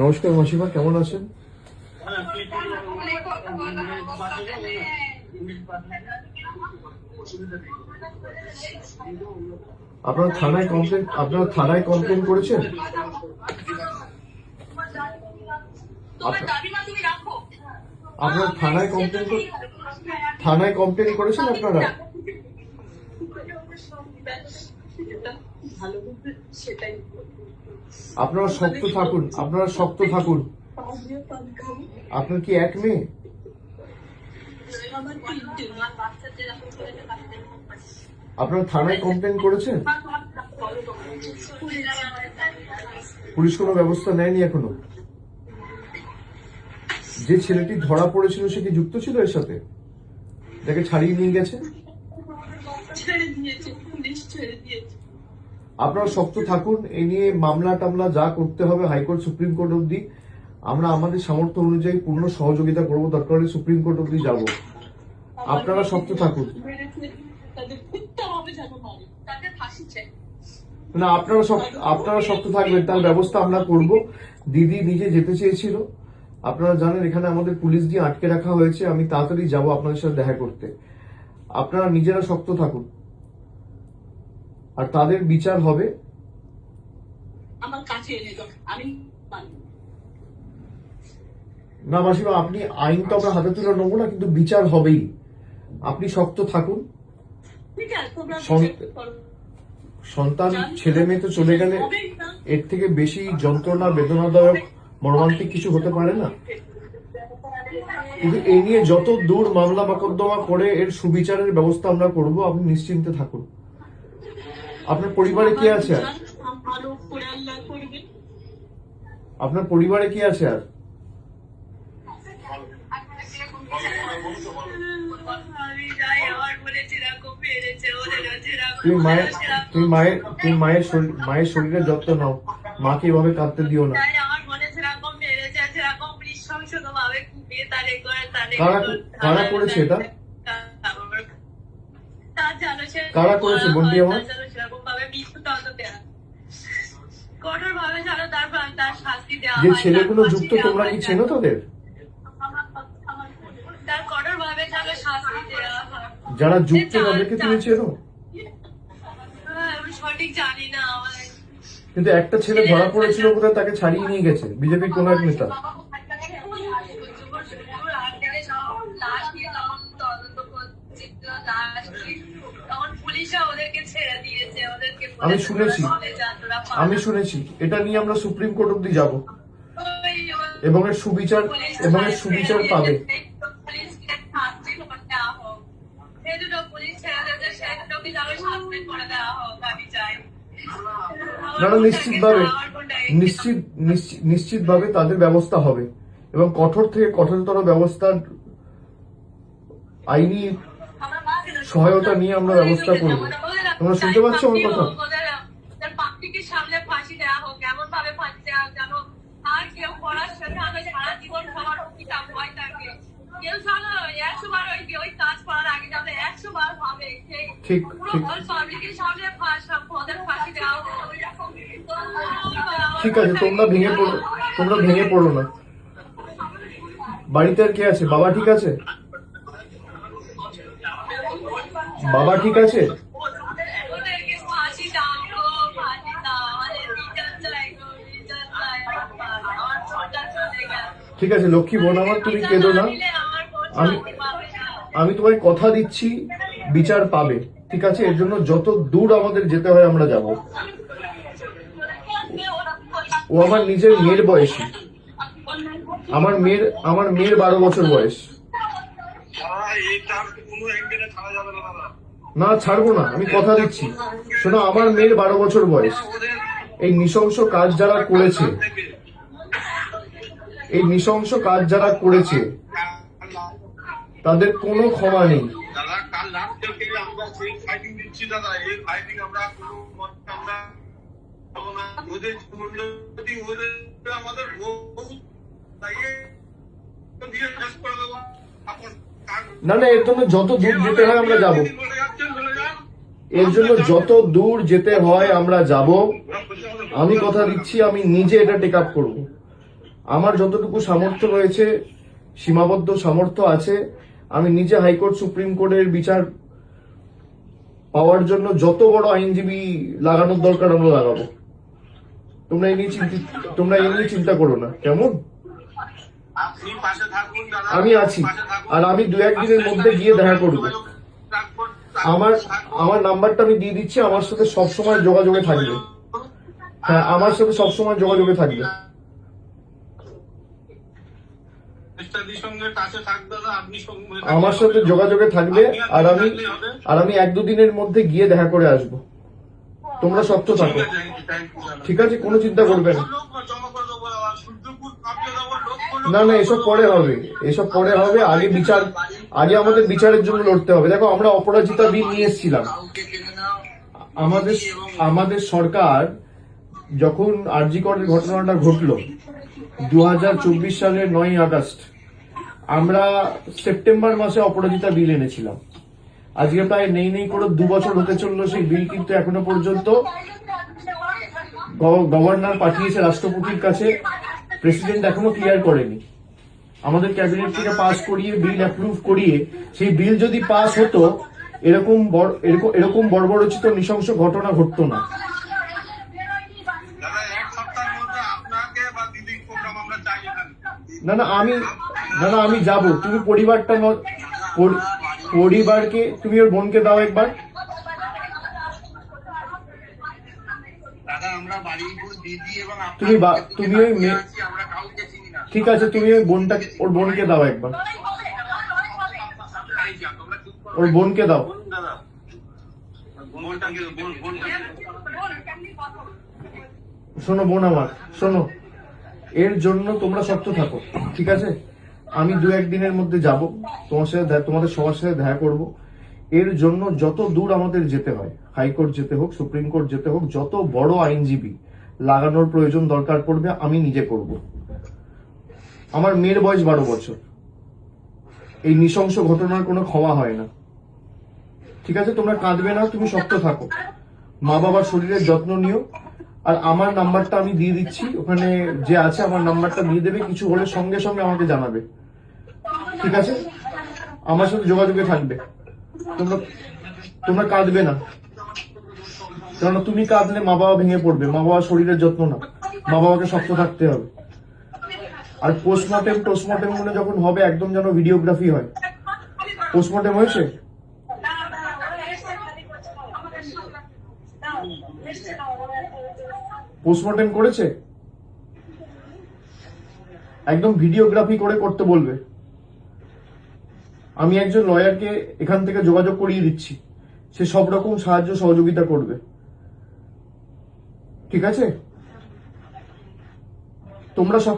নমস্কার মাসিমা, কেমন আছেন? আপনারা থানায় কমপ্লেন করেছেন? আপনারা থানায় কমপ্লেন করেছেন আপনারা? আপনারা শক্ত থাকুন, আপনার কি এক মেয়ে? আপনারা থানায় কমপ্লেন করেছেন? পুলিশ কোনো ব্যবস্থা নেয়নি এখনো? যে ছেলেটি ধরা পড়েছিল সে কি যুক্ত ছিল এর সাথে? তাকে ছাড়িয়ে নিয়ে গেছে? আপনারা শক্ত থাকুন, এই নিয়ে মামলা টামলা যা করতে হবে হাইকোর্ট সুপ্রিম কোর্ট অব্দি আমরা আমাদের সামর্থ্য অনুযায়ী পূর্ণ সহযোগিতা করবো, দরকার হলে সুপ্রিম কোর্ট অব্দি যাবো। আপনারা শক্ত থাকুন। না, আপনারা শক্ত থাকবেন, তার ব্যবস্থা আমরা করব। দিদি নিজে যেতে চেয়েছিল, আপনারা জানেন এখানে আমাদের পুলিশ দিয়ে আটকে রাখা হয়েছে। আমি তাড়াতাড়ি যাব আপনাদের সাথে দেখা করতে। আপনারা নিজেরা শক্ত থাকুন, আর তাদের বিচার হবে। না মাসিমা, আপনি আইন তো আমরা হাতে তুলে নেবো না, কিন্তু বিচার হবেই। আপনি শক্ত থাকুন। সন্তান ছেলে মেয়ে তো চলে গেলে এর থেকে বেশি যন্ত্রণা, বেদনাদায়ক, মর্মান্তিক কিছু হতে পারে না। কিন্তু এই নিয়ে যত দূর মামলা মোকদ্দমা করে এর সুবিচারের ব্যবস্থা আমরা করব, আপনি নিশ্চিন্তে থাকুন। আপনার পরিবারে কি আছে আর? আপনার পরিবারে কি আছে আর? তুমি মায়ের শরীরের যত্ন নাও, মাকে এভাবে কাঁদতে দিও না। কারা করেছে এটা? কারা করেছে বন্ডি আমার? যে ছেলেগুলো যুক্ত, তোমরা কি চেনো তাদের? যারা যুক্ত তাদেরকে তুমি চেনো? কিন্তু একটা ছেলে ধরা পড়েছিল কোথায়, তাকে ছাড়িয়ে নিয়ে গেছে বিজেপির কোন এক নেতা। আমি শুনেছি এটা নিয়ে আমরা সুপ্রিম কোর্ট অব্দি যাব, এবং এর সুবিচার পাবে। নিশ্চিতভাবে তাদের ব্যবস্থা হবে, এবং কঠোর থেকে কঠোরতর ব্যবস্থার আইনি সহায়তা নিয়ে আমরা ব্যবস্থা করব। তোমরা শুনতে পাচ্ছ আমার কথা? ঠিক আছে, তোমরা ভেঙে পড়ো না। বাড়িতে আর কে আছে? বাবা ঠিক আছে? বাবা ঠিক আছে? ঠিক আছে লক্ষ্মী বোন আমার, তুমি কেঁদো না। আমি তোমায় কথা দিচ্ছি বিচার পাবে, ঠিক আছে? এর জন্য যত দূর আমাদের যেতে হয় আমরা যাব। ও আমার নিজের মেয়ের বয়সী, আমার মেয়ের 12 বছর বয়স। না ছাড়বো না, আমি কথা দিচ্ছি। শোনো, আমার মেয়ের 12 বছর বয়স। এই নৃশংস কাজ যারা করেছে তাদের কোনো ক্ষমা নেই। না এর জন্য যত দূর যেতে হয় আমরা যাব। এর জন্য যত দূর যেতে হয় আমরা যাব। আমি কথা দিচ্ছি আমি নিজে এটা টেক আপ করবো। আমার যতটুকু সামর্থ্য রয়েছে, সীমাবদ্ধ সামর্থ্য আছে, আমি নিজে হাইকোর্ট সুপ্রিম কোর্টের বিচার পাওয়ার জন্য যত বড় আইনজীবী লাগানোর দরকার আমরা লাগাবো। তোমরা এই নিয়ে চিন্তা করো না, কেমন? আমি আছি, আর আমি 2-1 দিনের মধ্যে গিয়ে দেখা করবো। আমার নাম্বারটা আমি দিয়ে দিচ্ছি, আমার সাথে সবসময় যোগাযোগে থাকবে। হ্যাঁ, আমার সাথে সবসময় যোগাযোগে থাকবে। আমার সাথে যোগাযোগে থাকবে, আর আমি 1-2 দিনের মধ্যে গিয়ে দেখা করে আসবো। তোমরা শক্ত থাকো, ঠিক আছে? কোনো চিন্তা করবে না। না না, এসব পরে হবে, এসব পরে হবে। আগে আমাদের বিচারের জন্য লড়তে হবে। দেখো, আমরা অপরাজিতা বিল নিয়ে এসেছিলাম। আমাদের সরকার যখন আরজি করের ঘটনাটা ঘটলো 2024 সালের 9ই আগস্ট, আমরা সেপ্টেম্বর মাসে অপরাজিতা বিল এনেছিলাম। আজকে প্রায় নেই করে 2 বছর হতে চললো সেই বিল, কিন্তু এখনো পর্যন্ত গভর্নর পাঠিয়েছে রাষ্ট্রপতির কাছে, প্রেসিডেন্ট এখনো ক্লিয়ার করেনি। আমাদের ক্যাবিনেট থেকে পাস করিয়ে, বিল অ্যাপ্রুভ করিয়ে, সেই বিল যদি পাস হতো, এরকম বর্বরচিত নৃশংস ঘটনা ঘটতো না। না না, আমি যাব। তুমি পরিবারকে, তুমি ওর বোনকে দাও একবার। তুমি ওই ঠিক আছে, তুমি ওর বোনকে দাও একবার, ওর বোনকে দাও। শোনো বোন আমার, শোনো, এর জন্য তোমরা শক্ত থাকো, ঠিক আছে? আমি 2-1 দিনের মধ্যে যাব, তোমাদের সবার সাথে দেখা করব। এর জন্য যত দূর আমাদের যেতে হয়, হাইকোর্ট যেতে হোক, সুপ্রিম কোর্ট যেতে হোক, যত বড় আইনজীবী লাগানোর প্রয়োজন দরকার পড়বে, আমি নিজে করব। আমার মেয়ের বয়স 12 বছর। এই নৃশংস ঘটনার কোনো ক্ষমা হয় না, ঠিক আছে? তোমরা কাঁদবে না, তুমি শক্ত থাকো, মা বাবার শরীরের যত্ন নিও। আর আমার নাম্বারটা আমি দিয়ে দিচ্ছি, ওখানে যে আছে আমার নাম্বারটা দিয়ে দেবে, কিছু হলে সঙ্গে সঙ্গে আমাকে জানাবে, ঠিক আছে? আমার সাথে যোগাযোগে থাকবে। তোমরা কাঁদবে না, কেননা তুমি কাঁদলে মা বাবা ভেঙে পড়বে। মা বাবার শরীরের যত্ন না, মা বাবাকে শক্ত থাকতে হবে। আর পোস্টমর্টেম গুলো যখন হবে, একদম যেন ভিডিওগ্রাফি হয়। পোস্টমর্টেম হয়েছে? পোস্টমর্টেম করেছে? একদম ভিডিওগ্রাফি করে করতে বলবে। আমি একজন লয়ারকে এখান থেকে যোগাযোগ করিয়ে দিচ্ছি, সে সব রকম সাহায্য সহযোগিতা করবে, ঠিক আছে? তোমরা সব